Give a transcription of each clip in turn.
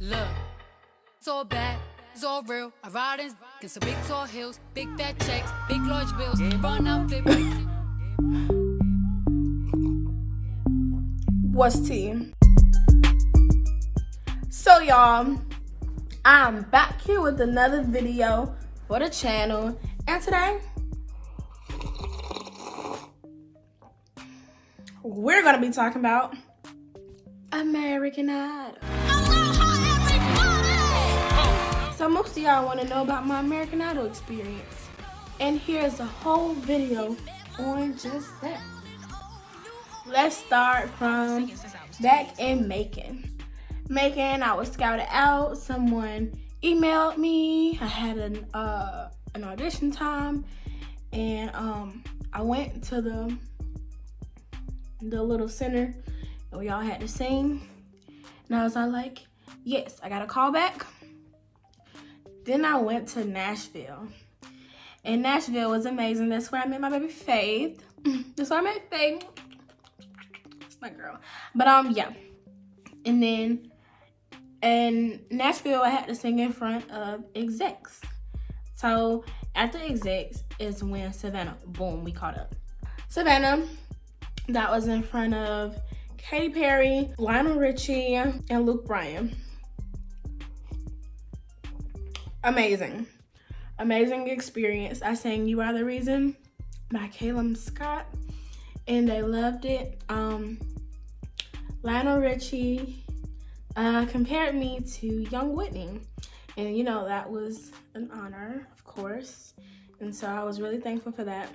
Look, it's all bad, it's all real. I ride in some big tall hills, big fat checks, big large bills, run up, flip. What's tea? So y'all, I'm back here with another video for the channel, and today we're gonna be talking about American Idol. So most of y'all want to know about my American Idol experience, and here's a whole video on just that. Let's start from back in Macon. I was scouted out. Someone emailed me. I had an audition time, and I went to the little center, and we all had to sing. And I was like, yes, I got a call back. Then I went to Nashville, and Nashville was amazing. That's where I met my baby Faith. That's where I met Faith. It's my girl. But yeah. And then in Nashville, I had to sing in front of execs. So after execs is when Savannah, boom, we caught up. Savannah, that was in front of Katy Perry, Lionel Richie, and Luke Bryan. Amazing experience. I sang You Are the Reason by Makayla Scott, and they loved it. Lionel Richie compared me to Young Whitney, and you know that was an honor, of course, and so I was really thankful for that.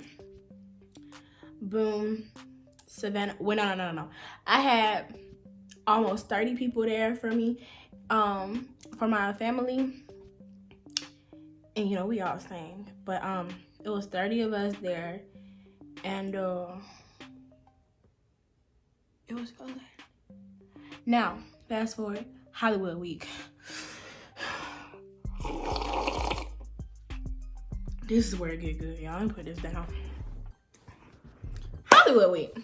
Boom, Savannah. Well, no. I had almost 30 people there for me, for my family. And you know, we all sang, but it was 30 of us there, and it was fun. Now, fast forward, Hollywood week. This is where it get good, y'all. Let me put this down. Hollywood week.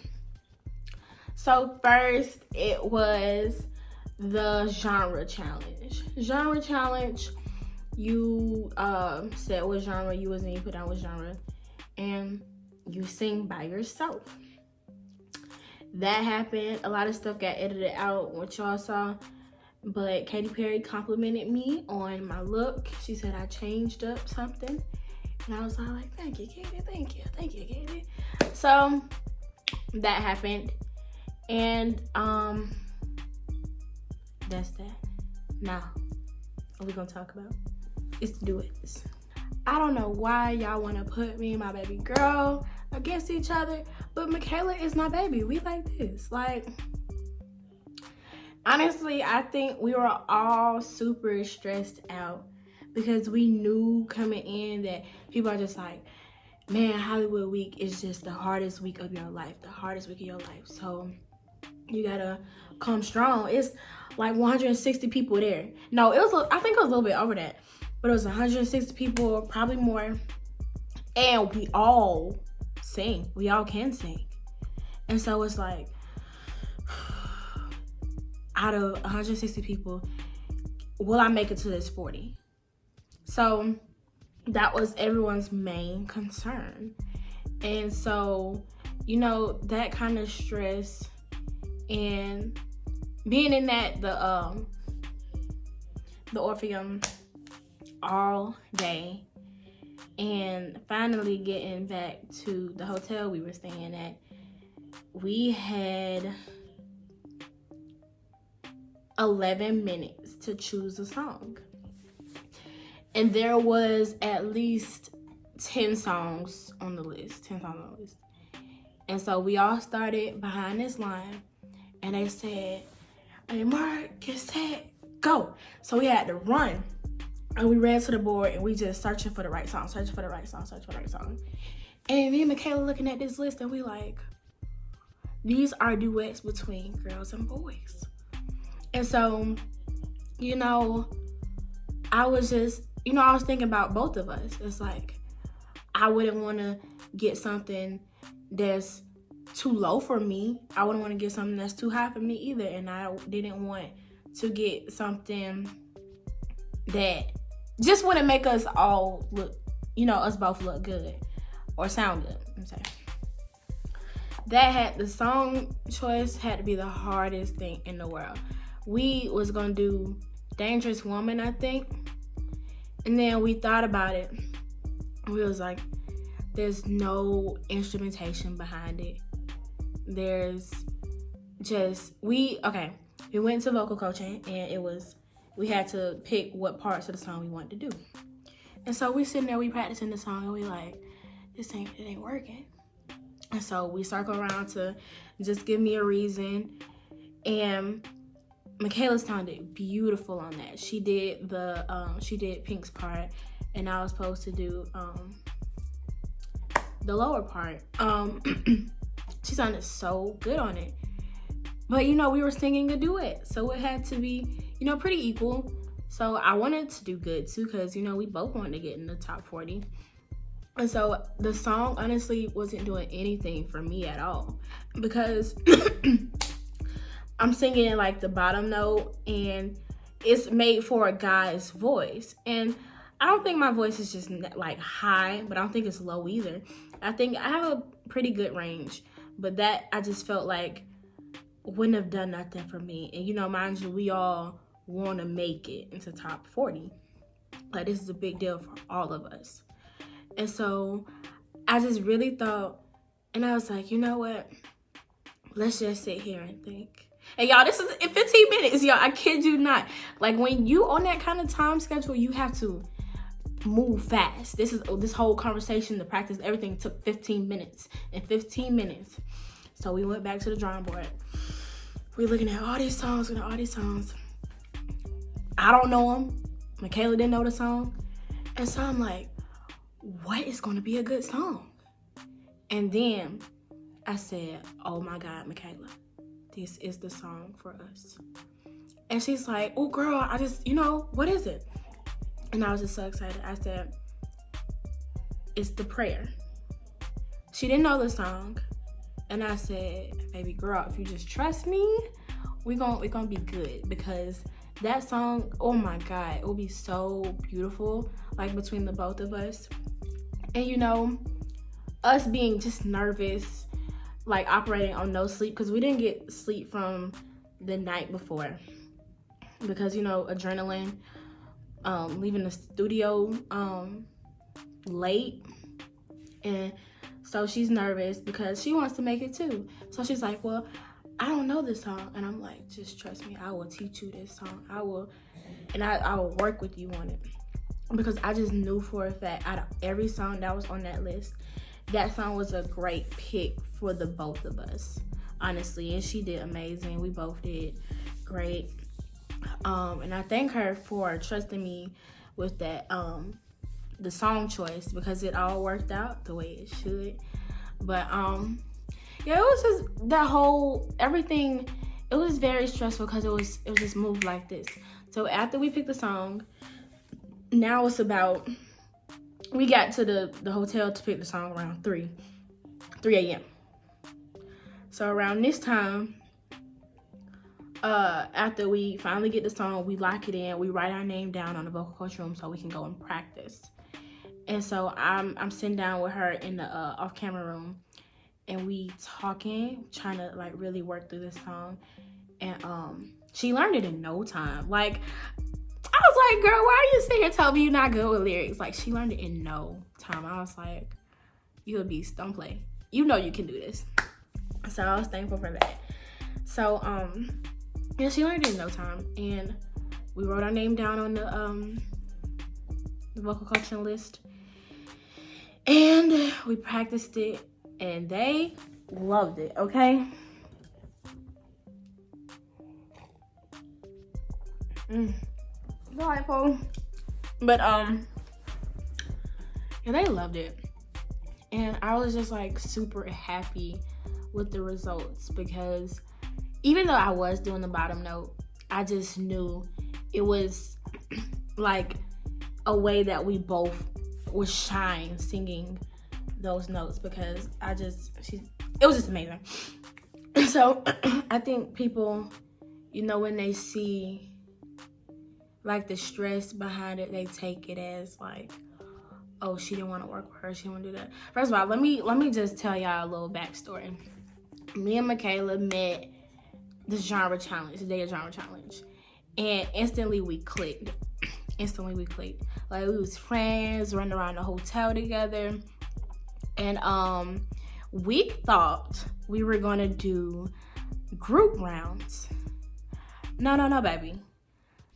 So first, it was the genre challenge. You said what genre you was in, you put down what genre, and you sing by yourself. That happened. A lot of stuff got edited out, what y'all saw, but Katy Perry complimented me on my look. She said I changed up something, and I was like, thank you, Katy, thank you, Katy. So that happened, and that's that. Now, what we gonna talk about? Is to do it. I don't know why y'all want to put me and my baby girl against each other, but Makayla is my baby. We like this. Like, honestly, I think we were all super stressed out because we knew coming in that people are just like, man, Hollywood week is just the hardest week of your life, So you gotta come strong. It's like 160 people there. No, I think it was a little bit over that. But it was 160 people, probably more. And we all sing. We all can sing. And so it's like, out of 160 people, will I make it to this 40? So that was everyone's main concern. And so, you know, that kind of stress and being in the Orpheum all day, and finally getting back to the hotel we were staying at, we had 11 minutes to choose a song, and there was at least 10 songs on the list. And so we all started behind this line, and they said, hey, Mark, get set, go. So we had to run. And we ran to the board, and we just searching for the right song. And me and Makayla looking at this list, and we like, these are duets between girls and boys. And so, you know, I was thinking about both of us. It's like, I wouldn't want to get something that's too low for me. I wouldn't want to get something that's too high for me either. And I didn't want to get something that just wouldn't make us all look, us both look good or sound good. I'm saying the song choice had to be the hardest thing in the world. We was gonna do Dangerous Woman, I think, and then we thought about it. We was like, there's no instrumentation behind it. There's just we went to vocal coaching, and we had to pick what parts of the song we wanted to do. And so we sitting there, we practicing the song, and we like, it ain't working. And so we circle around to just give me a reason. And Makayla sounded beautiful on that. She did she did Pink's part, and I was supposed to do the lower part. She sounded so good on it. But we were singing a duet, so it had to be, pretty equal. So I wanted to do good too, because we both wanted to get in the top 40. And so the song honestly wasn't doing anything for me at all, because I'm singing like the bottom note, and it's made for a guy's voice. And I don't think my voice is just like high, but I don't think it's low either. I think I have a pretty good range, but that I just felt like wouldn't have done nothing for me. And mind you, we all want to make it into top 40. Like, this is a big deal for all of us. And so I just really thought, and I was like, you know what? Let's just sit here and think. And y'all, this is in 15 minutes, y'all. I kid you not. Like, when you on that kind of time schedule, you have to move fast. This whole conversation, the practice, everything took 15 minutes. In 15 minutes. So we went back to the drawing board. We're looking at all these songs. I don't know them. Makayla didn't know the song. And so I'm like, what is going to be a good song? And then I said, oh my God, Makayla, this is the song for us. And she's like, oh girl, I just, what is it? And I was just so excited. I said, it's The Prayer. She didn't know the song. And I said, baby girl, if you just trust me, we're gonna be good, because that song, oh my God, it will be so beautiful, like between the both of us. And us being just nervous, like operating on no sleep, because we didn't get sleep from the night before, because adrenaline, leaving the studio late, and so she's nervous because she wants to make it too. So she's like, well, I don't know this song. And I'm like, just trust me, I will teach you this song. I will work with you on it. Because I just knew for a fact, out of every song that was on that list, that song was a great pick for the both of us, honestly. And she did amazing. We both did great. And I thank her for trusting me with that, the song choice, because it all worked out the way it should. But yeah, it was just that whole everything. It was very stressful because it was just moved like this. So after we picked the song, now it's about, we got to the hotel to pick the song around 3 a.m. So around this time, after we finally get the song, we lock it in, we write our name down on the vocal coach room so we can go and practice. And so I'm sitting down with her in the off-camera room, and we talking, trying to like really work through this song. And she learned it in no time. Like, I was like, girl, why are you sitting here telling me you're not good with lyrics? Like, she learned it in no time. I was like, you a beast, don't play. You know you can do this. So I was thankful for that. So yeah, she learned it in no time, and we wrote our name down on the vocal coaching list, and we practiced it, and they loved it. Okay. Delightful. But yeah, they loved it, and I was just like super happy with the results, because even though I was doing the bottom note, I just knew it was like a way that we both would shine singing those notes, because it was just amazing. So I think people, you know, when they see like the stress behind it, they take it as like, oh, she didn't want to work with her, she didn't want to do that. First of all, let me just tell y'all a little backstory. Me and Makayla met the genre challenge, the day of genre challenge, and instantly we clicked. Like, we was friends, running around the hotel together, and we thought we were gonna do group rounds. No, baby.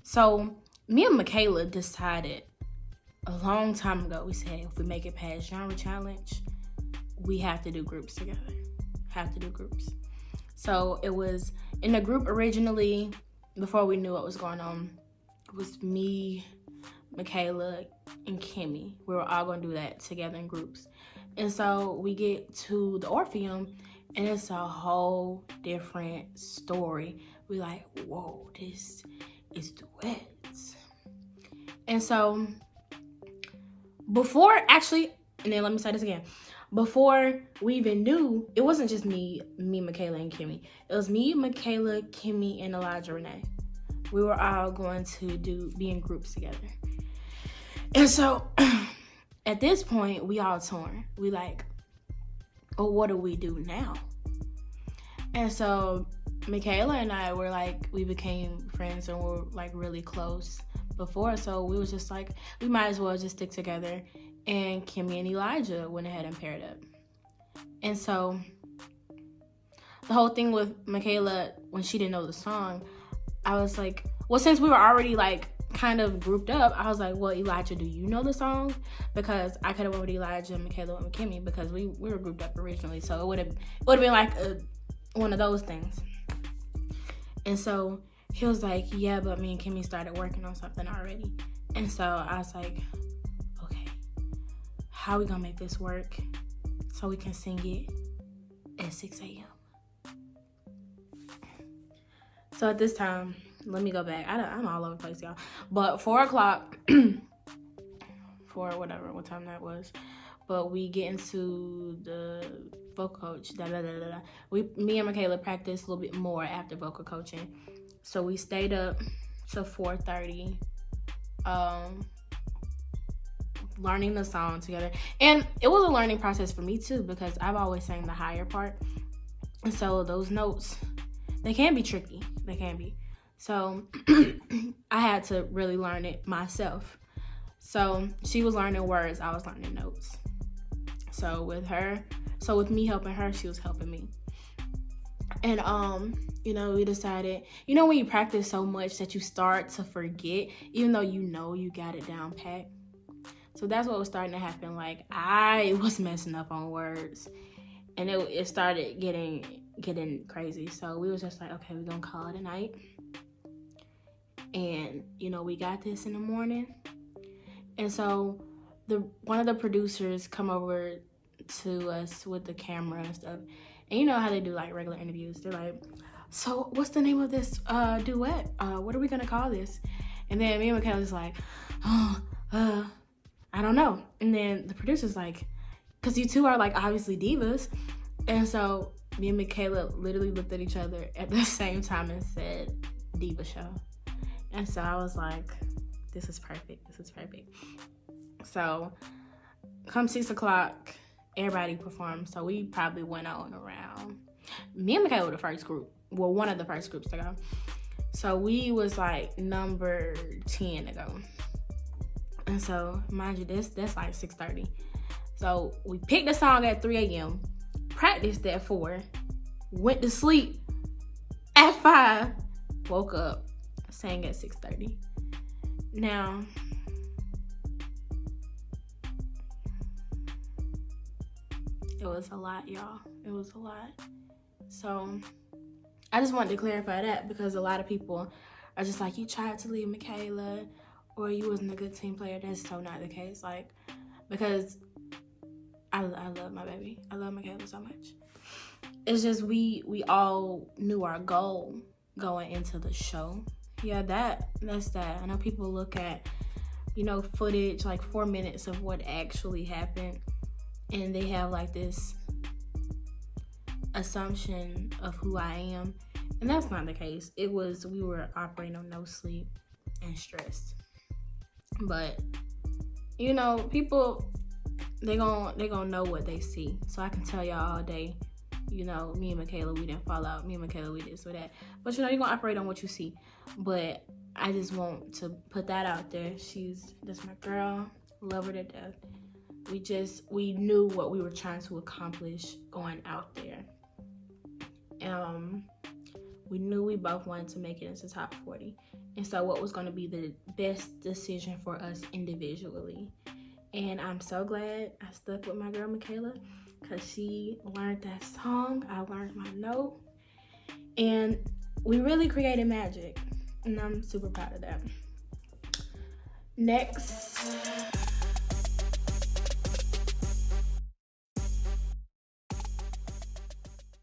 So me and Makayla decided a long time ago, we said if we make it past genre challenge, we have to do groups together. So it was in the group originally, before we knew what was going on, it was me, Makayla, and Kimmy. We were all gonna do that together in groups. And so we get to the Orpheum, and it's a whole different story. We like, whoa, this is duets. And so before, actually, and then let me say this again. Before we even knew, it wasn't just me, Makayla, and Kimmy. It was me, Makayla, Kimmy, and Elijah Renee. We were all going to be in groups together. And so at this point, we all torn. We like, oh, what do we do now? And so Makayla and I were like, we became friends and we were like really close before. So we was just like, we might as well just stick together. And Kimmy and Elijah went ahead and paired up. And so the whole thing with Makayla, when she didn't know the song, I was like, well, since we were already like kind of grouped up, I was like, well, Elijah, do you know the song? Because I could have went with Elijah and Makayla went with Kimmy because we were grouped up originally. So it would have been like one of those things. And so he was like, yeah, but me and Kimmy started working on something already. And so I was like, okay, how are we gonna make this work so we can sing it at 6 a.m.? So at this time, let me go back. I'm all over the place, y'all. But 4 o'clock, for whatever, what time that was. But we get into the vocal coach. Me and Makayla practiced a little bit more after vocal coaching. So we stayed up till 4:30, learning the song together. And it was a learning process for me too, because I've always sang the higher part. And so those notes, they can be tricky. They can be. So I had to really learn it myself. So she was learning words, I was learning notes. So with me helping her, she was helping me. And we decided, when you practice so much that you start to forget, even though you got it down pat. So that's what was starting to happen. Like, I was messing up on words, and it started getting crazy. So we was just like, okay, we're gonna call it a night. And we got this in the morning. And so one of the producers come over to us with the camera and stuff. And you know how they do like regular interviews. They're like, so what's the name of this duet? What are we gonna call this? And then me and Makayla's like, I don't know. And then the producer's like, because you two are like obviously divas. And so me and Makayla literally looked at each other at the same time and said, Diva Show. And so I was like, this is perfect. So come 6 o'clock, everybody performed. So we probably went on around, me and Makayla were the first group. Well, one of the first groups to go. So we was like number 10 to go. And so, mind you, that's like 6:30. So we picked the song at 3 a.m., practiced at 4, went to sleep at 5, woke up, sang at 6:30. Now, it was a lot, y'all. It was a lot. So I just wanted to clarify that, because a lot of people are just like, you tried to leave Makayla, or you wasn't a good team player. That's so not the case. Like, because I love my baby. I love Makayla so much. It's just we all knew our goal going into the show. Yeah, that's that. I know people look at, footage, like 4 minutes of what actually happened, and they have like this assumption of who I am. And that's not the case. It was, we were operating on no sleep and stress. But, you know, people, they gonna know what they see. So I can tell y'all all day, you know, me and Makayla, we didn't fall out. Me and Makayla, we this or that. But, you know, you're gonna operate on what you see. But I just want to put that out there. That's my girl. Love her to death. We knew what we were trying to accomplish going out there. We knew we both wanted to make it into top 40. And so what was going to be the best decision for us individually. And I'm so glad I stuck with my girl Makayla, because she learned that song. I learned my note. And we really created magic. And I'm super proud of that. Next,